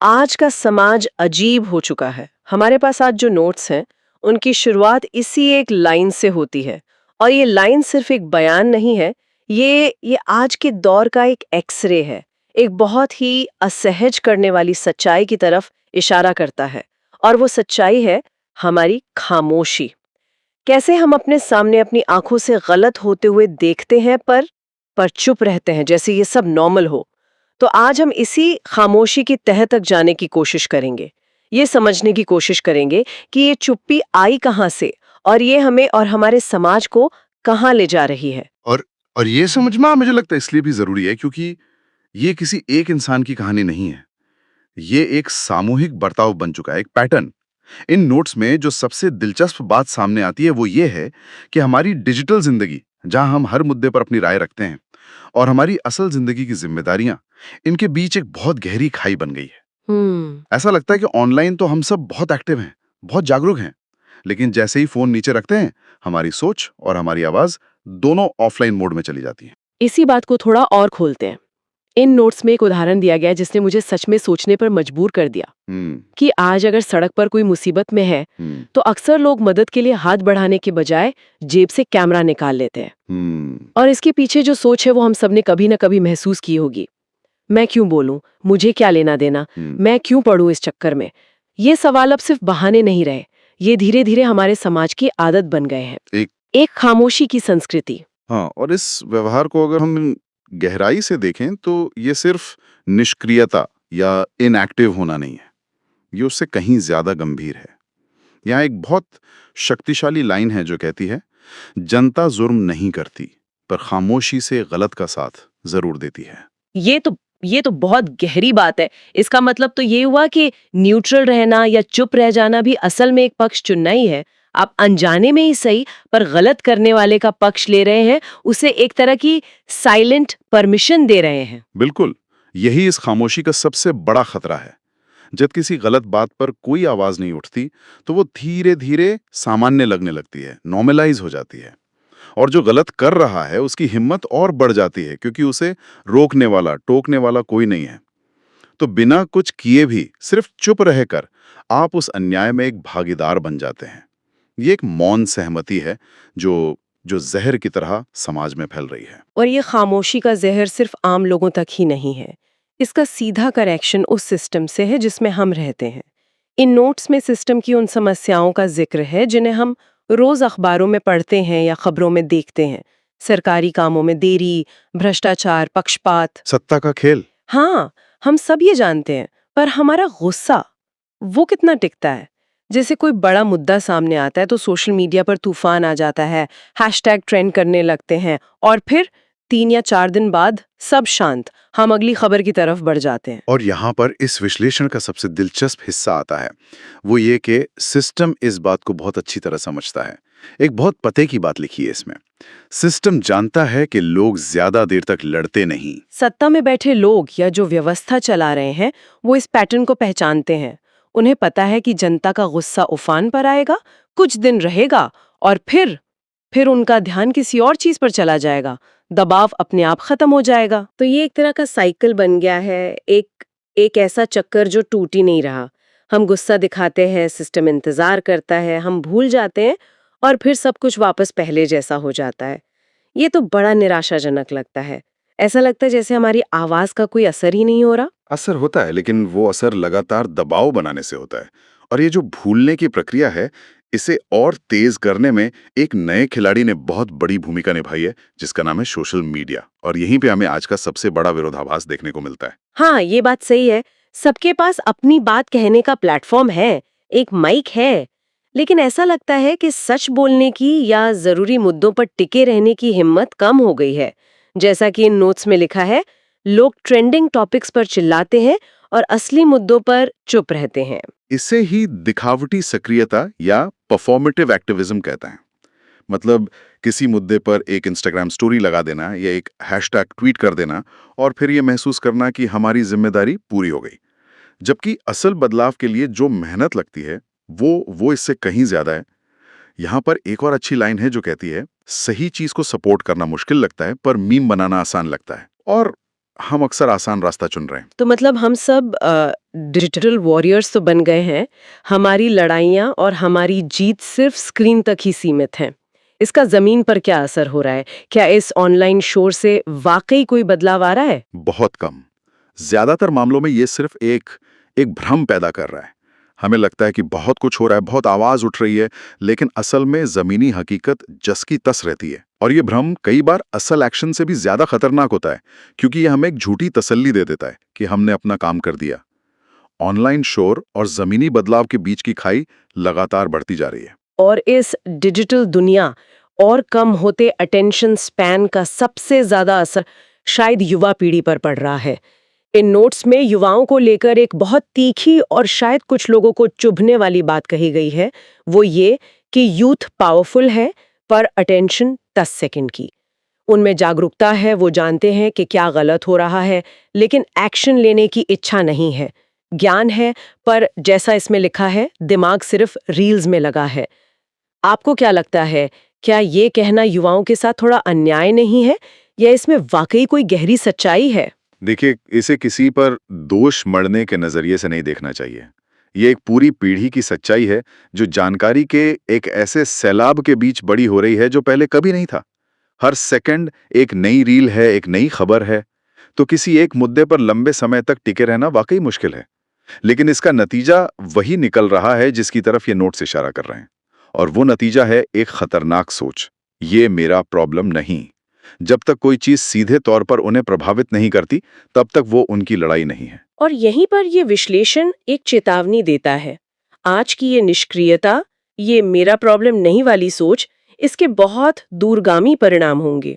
आज का समाज अजीब हो चुका है। हमारे पास आज जो नोट्स हैं, उनकी शुरुआत इसी एक लाइन से होती है। और ये लाइन सिर्फ एक बयान नहीं है, ये आज के दौर का एक एक्सरे है। एक बहुत ही असहज करने वाली सच्चाई की तरफ इशारा करता है। और वो सच्चाई है हमारी खामोशी। कैसे हम अपने सामने अपनी आंखों से गलत होते हुए देखते हैं पर चुप रहते हैं जैसे ये सब नॉर्मल हो। तो आज हम इसी खामोशी की तह तक जाने की कोशिश करेंगे। ये समझने की कोशिश करेंगे कि ये चुप्पी आई कहाँ से और ये हमें और हमारे समाज को कहाँ ले जा रही है। और ये समझना मुझे लगता है इसलिए भी जरूरी है क्योंकि ये किसी एक इंसान की कहानी नहीं है। ये एक सामूहिक बर्ताव बन चुका है, एक पैटर्न। इन नोट्स में जो सबसे दिलचस्प बात सामने आती है वो ये है कि हमारी डिजिटल जिंदगी, जहां हम हर मुद्दे पर अपनी राय रखते हैं, और हमारी असल जिंदगी की जिम्मेदारियां, इनके बीच एक बहुत गहरी खाई बन गई है। ऐसा लगता है कि ऑनलाइन तो हम सब बहुत एक्टिव हैं, बहुत जागरूक हैं, लेकिन जैसे ही फोन नीचे रखते हैं, हमारी सोच और हमारी आवाज दोनों ऑफलाइन मोड में चली जाती है। इसी बात को थोड़ा और खोलते हैं। इन नोट्स में एक उदाहरण दिया गया है जिसने मुझे सच में सोचने पर मजबूर कर दिया कि आज अगर सड़क पर कोई मुसीबत में है तो अक्सर लोग मदद के लिए हाथ बढ़ाने के बजाय जेब से कैमरा निकाल लेते हैं। और इसके पीछे जो सोच है वो हम सबने कभी ना कभी महसूस की होगी। मैं क्यों बोलूं, मुझे क्या लेना देना, मैं क्यों पढ़ूं इस चक्कर में। ये सवाल अब सिर्फ बहाने नहीं रहे, ये धीरे धीरे हमारे समाज की आदत बन गए हैं। एक खामोशी की संस्कृति। हाँ, और इस व्यवहार को अगर हम गहराई से देखें तो ये सिर्फ निष्क्रियता या इनएक्टिव होना नहीं है, ये उससे कहीं ज्यादा गंभीर है। यहाँ एक बहुत शक्तिशाली लाइन है जो कहती है, जनता जुर्म नहीं करती पर खामोशी से गलत का साथ जरूर देती है। ये तो बहुत गहरी बात है। इसका मतलब तो ये हुआ कि न्यूट्रल रहना या चुप रह जाना भी असल में एक पक्ष चुनना ही है। आप अनजाने में ही सही पर गलत करने वाले का पक्ष ले रहे हैं, उसे एक तरह की साइलेंट परमिशन दे रहे हैं। बिल्कुल, यही इस खामोशी का सबसे बड़ा खतरा है। जब किसी गलत बात पर कोई आवाज नहीं उठती तो वो धीरे धीरे सामान्य लगने लगती है, नॉर्मलाइज हो जाती है। और जो गलत कर रहा है उसकी हिम्मत और बढ़ जाती है क्योंकि उसे रोकने वाला, टोकने वाला कोई नहीं है। तो बिना कुछ किए भी सिर्फ चुप रहकर आप उस अन्याय में एक भागीदार बन जाते हैं। ये एक मौन सहमति है जो जो जहर की तरह समाज में फैल रही है। और ये खामोशी का जहर सिर्फ आम लोगों तक ही नहीं है, इसका सीधा कनेक्शन उस सिस्टम से है जिसमें हम रहते हैं। इन नोट्स में सिस्टम की उन समस्याओं का जिक्र है जिन्हें हम रोज अखबारों में पढ़ते हैं या खबरों में देखते हैं। सरकारी कामों में देरी, भ्रष्टाचार, पक्षपात। सत्ता का खेल। हाँ, हम सब ये जानते हैं, पर हमारा गुस्सा वो कितना टिकता है। जैसे कोई बड़ा मुद्दा सामने आता है तो सोशल मीडिया पर तूफान आ जाता है, हैशटैग ट्रेंड करने लगते हैं और फिर 3 या 4 दिन बाद सब शांत, हम अगली खबर की तरफ बढ़ जाते हैं। और यहाँ पर इस विश्लेषण का सबसे दिलचस्प हिस्सा आता है, वो ये कि सिस्टम इस बात को बहुत अच्छी तरह समझता है। एक बहुत पते की बात लिखी है इसमें। सिस्टम जानता है कि लोग ज्यादा देर तक लड़ते नहीं। सत्ता में बैठे लोग या जो व्यवस्था चला रहे हैं वो इस पैटर्न को पहचानते हैं। उन्हें पता है कि जनता का गुस्सा उफान पर आएगा, कुछ दिन रहेगा और फिर उनका ध्यान किसी और चीज पर चला जाएगा, दबाव अपने आप खत्म हो जाएगा। तो ये एक तरह का साइकिल बन गया है, एक ऐसा चक्कर जो टूट ही नहीं रहा। हम गुस्सा दिखाते हैं, सिस्टम इंतजार करता है, हम भूल जाते हैं और फिर सब कुछ वापस पहले जैसा हो जाता है। ये तो बड़ा निराशाजनक लगता है। ऐसा लगता है जैसे हमारी आवाज का कोई असर ही नहीं हो रहा। असर होता है, लेकिन वो असर लगातार दबाव बनाने से होता है। और ये जो भूलने की प्रक्रिया है, इसे और तेज करने में एक नए खिलाड़ी ने बहुत बड़ी भूमिका निभाई है, जिसका नाम है सोशल मीडिया। और यहीं पे हमें आज का सबसे बड़ा विरोधाभास देखने को मिलता है। हाँ, ये बात सही है। सबके पास अपनी बात कहने का प्लेटफॉर्म है, एक माइक है, लेकिन ऐसा लगता है कि सच बोलने की या जरूरी मुद्दों पर टिके रहने की हिम्मत कम हो गई है। जैसा कि इन नोट्स में लिखा है, लोग ट्रेंडिंग टॉपिक्स पर चिल्लाते हैं और असली मुद्दों पर चुप रहते हैं। इसे ही दिखावटी सक्रियता या परफॉर्मेटिव एक्टिविज्म कहता है। मतलब किसी मुद्दे पर एक इंस्टाग्राम स्टोरी लगा देना या एक हैशटैग ट्वीट कर देना और फिर ये महसूस करना कि हमारी जिम्मेदारी पूरी हो गई। जबकि असल बदलाव के लिए जो मेहनत लगती है वो इससे कहीं ज्यादा है। यहाँ पर एक और अच्छी लाइन है जो कहती है, सही चीज को सपोर्ट करना मुश्किल लगता है पर मीम बनाना आसान लगता है। और हम अक्सर आसान रास्ता चुन रहे हैं। तो मतलब हम सब डिजिटल वॉरियर्स तो बन गए हैं। हमारी लड़ाइयाँ और हमारी जीत सिर्फ स्क्रीन तक ही सीमित हैं। इसका जमीन पर क्या असर हो रहा है? क्या इस ऑनलाइन शोर से वाकई कोई बदलाव आ रहा है? बहुत कम। ज्यादातर मामलों में ये सिर्फ एक भ्रम पैदा कर रहा है। हमें लगता है कि बहुत कुछ हो रहा है, बहुत आवाज उठ रही है, लेकिन असल में जमीनी हकीकत जस की तस रहती है। और ये भ्रम कई बार असल एक्शन से भी ज्यादा खतरनाक होता है, क्योंकि ये हमें एक झूठी तसल्ली दे देता है कि हमने अपना काम कर दिया। ऑनलाइन शोर और जमीनी बदलाव के बीच की खाई लगातार बढ़ती जा रही है। और इस डिजिटल दुनिया और कम होते अटेंशन स्पैन का सबसे ज्यादा असर शायद युवा पीढ़ी पर पड़ रहा है। इन नोट्स में युवाओं को लेकर एक बहुत तीखी और शायद कुछ लोगों को चुभने वाली बात कही गई है। वो ये कि यूथ पावरफुल है पर अटेंशन 10 सेकंड की। उनमें जागरूकता है, वो जानते हैं कि क्या गलत हो रहा है, लेकिन एक्शन लेने की इच्छा नहीं है। ज्ञान है, पर जैसा इसमें लिखा है, दिमाग सिर्फ रील्स में लगा है। आपको क्या लगता है, क्या ये कहना युवाओं के साथ थोड़ा अन्याय नहीं है, या इसमें वाकई कोई गहरी सच्चाई है? देखिए, इसे किसी पर दोष मढ़ने के नजरिए से नहीं देखना चाहिए। ये एक पूरी पीढ़ी की सच्चाई है, जो जानकारी के एक ऐसे सैलाब के बीच बड़ी हो रही है जो पहले कभी नहीं था। हर सेकंड एक नई रील है, एक नई खबर है। तो किसी एक मुद्दे पर लंबे समय तक टिके रहना वाकई मुश्किल है। लेकिन इसका नतीजा वही निकल रहा है जिसकी तरफ ये नोट्स इशारा कर रहे हैं। और वो नतीजा है एक खतरनाक सोच। ये मेरा प्रॉब्लम नहीं। जब तक कोई चीज सीधे तौर पर उन्हें प्रभावित नहीं करती, तब तक वो उनकी लड़ाई नहीं है। और यहीं पर ये विश्लेषण एक चेतावनी देता है। आज की ये निष्क्रियता, ये मेरा प्रॉब्लम नहीं वाली सोच, इसके बहुत दूरगामी परिणाम होंगे।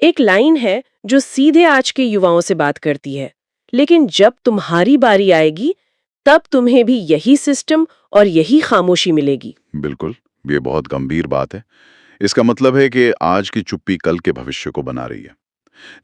एक लाइन है जो सीधे आज के युवाओं से बात करती है, लेकिन जब तुम्हारी बारी आएगी, तब तुम्हें भी यही सिस्टम और यही खामोशी मिलेगी। बिल्कुल, ये बहुत गंभीर बात है। इसका मतलब है कि आज की चुप्पी कल के भविष्य को बना रही है।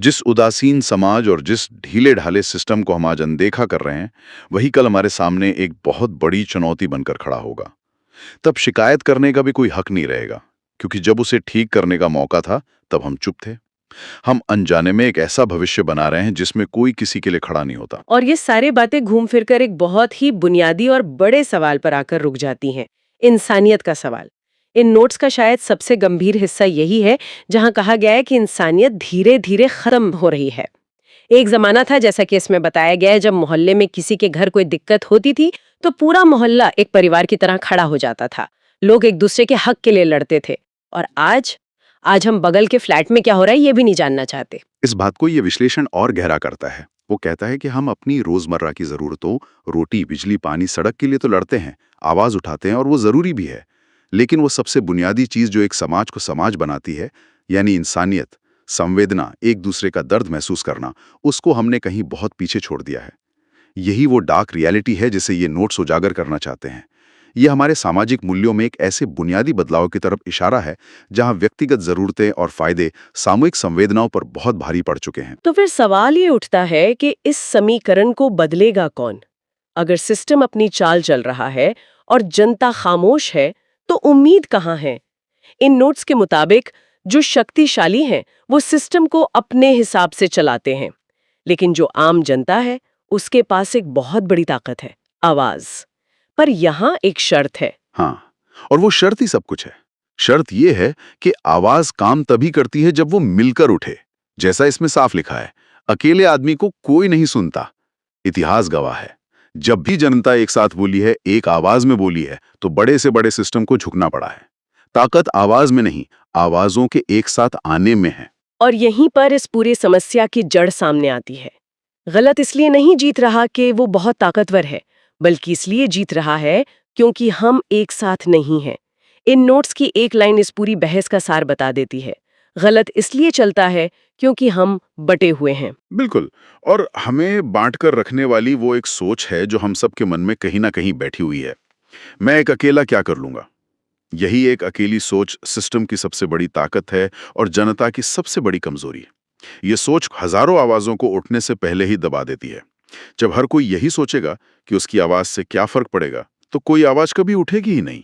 जिस उदासीन समाज और जिस ढीले ढाले सिस्टम को हम आज अनदेखा कर रहे हैं, वही कल हमारे सामने एक बहुत बड़ी चुनौती बनकर खड़ा होगा। तब शिकायत करने का भी कोई हक नहीं रहेगा, क्योंकि जब उसे ठीक करने का मौका था, तब हम चुप थे। हम अनजाने में एक ऐसा भविष्य बना रहे हैं जिसमें कोई किसी के लिए खड़ा नहीं होता। और ये सारी बातें घूम फिर कर एक बहुत ही बुनियादी और बड़े सवाल पर आकर रुक जाती हैं, इंसानियत का सवाल। इन नोट्स का शायद सबसे गंभीर हिस्सा यही है, जहां कहा गया है कि इंसानियत धीरे धीरे खत्म हो रही है। एक जमाना था, जैसा कि इसमें बताया गया है, जब मोहल्ले में किसी के घर कोई दिक्कत होती थी तो पूरा मोहल्ला एक परिवार की तरह खड़ा हो जाता था। लोग एक दूसरे के हक के लिए लड़ते थे। और आज हम बगल के फ्लैट में क्या हो रहा है ये भी नहीं जानना चाहते। इस बात को ये विश्लेषण और गहरा करता है। वो कहता है कि हम अपनी रोजमर्रा की जरूरतों, रोटी, बिजली, पानी, सड़क के लिए तो लड़ते हैं, आवाज उठाते हैं, और वो जरूरी भी है। लेकिन वो सबसे बुनियादी चीज जो एक समाज को समाज बनाती है, यानी इंसानियत, संवेदना, एक दूसरे का दर्द महसूस करना, उसको हमने कहीं बहुत पीछे छोड़ दिया है। यही वो डार्क रियलिटी है जिसे ये नोट्स उजागर करना चाहते हैं। ये हमारे सामाजिक मूल्यों में एक ऐसे बुनियादी बदलाव की तरफ इशारा है जहां व्यक्तिगत जरूरतें और फायदे सामूहिक संवेदनाओं पर बहुत भारी पड़ चुके हैं। तो फिर सवाल ये उठता है कि इस समीकरण को बदलेगा कौन? अगर सिस्टम अपनी चाल चल रहा है और जनता खामोश है, तो उम्मीद कहाँ है? इन नोट्स के मुताबिक जो शक्तिशाली हैं वो सिस्टम को अपने हिसाब से चलाते हैं, लेकिन जो आम जनता है उसके पास एक बहुत बड़ी ताकत है, आवाज। पर यहाँ एक शर्त है। हाँ, और वो शर्त ही सब कुछ है। शर्त ये है कि आवाज काम तभी करती है जब वो मिलकर उठे। जैसा इसमें साफ लिखा है, अकेले आदमी को कोई नहीं सुनता। इतिहास गवाह है, जब भी जनता एक साथ बोली है, एक आवाज में बोली है, तो बड़े से बड़े सिस्टम को झुकना पड़ा है। ताकत आवाज में नहीं, आवाजों के एक साथ आने में है। और यहीं पर इस पूरी समस्या की जड़ सामने आती है। गलत इसलिए नहीं जीत रहा कि वो बहुत ताकतवर है, बल्कि इसलिए जीत रहा है क्योंकि हम एक साथ नहीं हैं। इन नोट्स की एक लाइन इस पूरी बहस का सार बता देती है। गलत इसलिए चलता है क्योंकि हम बटे हुए हैं। बिल्कुल, और हमें बांट कर रखने वाली वो एक सोच है जो हम सबके मन में कहीं ना कहीं बैठी हुई है। मैं एक अकेला क्या कर लूंगा। यही एक अकेली सोच सिस्टम की सबसे बड़ी ताकत है और जनता की सबसे बड़ी कमजोरी। ये सोच हजारों आवाजों को उठने से पहले ही दबा देती है। जब हर कोई यही सोचेगा कि उसकी आवाज से क्या फर्क पड़ेगा, तो कोई आवाज कभी उठेगी ही नहीं।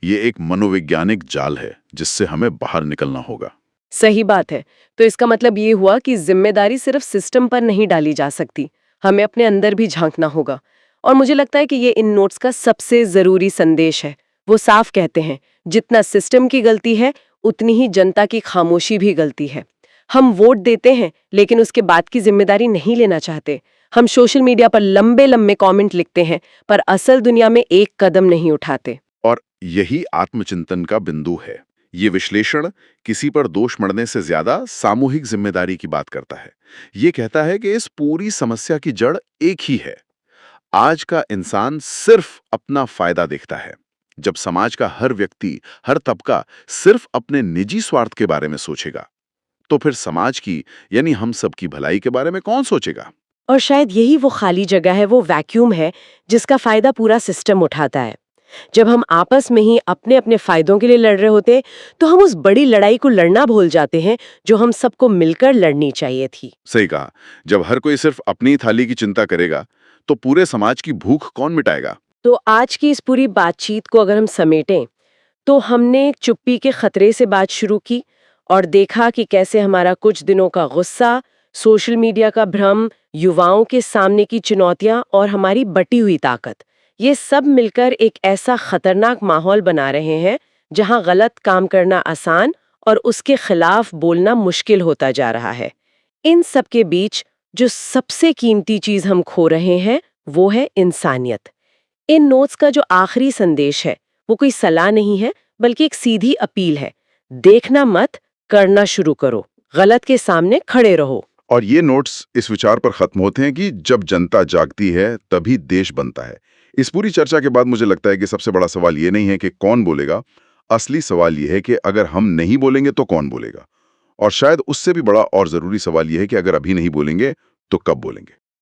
ये एक मनोवैज्ञानिक जाल है जिससे हमें बाहर निकलना होगा। सही बात है। तो इसका मतलब ये हुआ कि जिम्मेदारी सिर्फ सिस्टम पर नहीं डाली जा सकती, हमें अपने अंदर भी झांकना होगा। और मुझे लगता है कि ये इन नोट्स का सबसे जरूरी संदेश है। वो साफ कहते हैं, जितना सिस्टम की गलती है उतनी ही जनता की खामोशी भी गलती है। हम वोट देते हैं लेकिन उसके बाद की जिम्मेदारी नहीं लेना चाहते। हम सोशल मीडिया पर लंबे लंबे कमेंट लिखते हैं पर असल दुनिया में एक कदम नहीं उठाते। और यही आत्मचिंतन का बिंदु है। ये विश्लेषण किसी पर दोष मढ़ने से ज्यादा सामूहिक जिम्मेदारी की बात करता है। ये कहता है कि इस पूरी समस्या की जड़ एक ही है। आज का इंसान सिर्फ अपना फायदा देखता है। जब समाज का हर व्यक्ति, हर तबका सिर्फ अपने निजी स्वार्थ के बारे में सोचेगा, तो फिर समाज की यानी हम सब की भलाई के बारे में कौन सोचेगा? और शायद यही वो खाली जगह है, वो वैक्यूम है जिसका फायदा पूरा सिस्टम उठाता है। जब हम आपस में ही अपने अपने फायदों के लिए लड़ रहे होते हैं, तो हम उस बड़ी लड़ाई को लड़ना भूल जाते हैं जो हम सबको मिलकर लड़नी चाहिए थी। सही कहा। जब हर कोई सिर्फ अपनी थाली की चिंता करेगा, तो पूरे समाज की भूख कौन मिटाएगा? तो आज की इस पूरी बातचीत को अगर हम समेटें, तो हमने चुप्पी के खतरे से बात शुरू की और देखा कि कैसे हमारा कुछ दिनों का गुस्सा, सोशल मीडिया का भ्रम, युवाओं के सामने की चुनौतियां और हमारी बटी हुई ताकत, ये सब मिलकर एक ऐसा खतरनाक माहौल बना रहे हैं जहां गलत काम करना आसान और उसके खिलाफ बोलना मुश्किल होता जा रहा है। इन सब के बीच जो सबसे कीमती चीज हम खो रहे हैं वो है इंसानियत। इन नोट्स का जो आखिरी संदेश है वो कोई सलाह नहीं है, बल्कि एक सीधी अपील है। देखना मत, करना शुरू करो, गलत के सामने खड़े रहो। और ये नोट्स इस विचार पर खत्म होते हैं कि जब जनता जागती है तभी देश बनता है। इस पूरी चर्चा के बाद मुझे लगता है कि सबसे बड़ा सवाल ये नहीं है कि कौन बोलेगा, असली सवाल ये है कि अगर हम नहीं बोलेंगे तो कौन बोलेगा। और शायद उससे भी बड़ा और जरूरी सवाल ये है कि अगर अभी नहीं बोलेंगे तो कब बोलेंगे।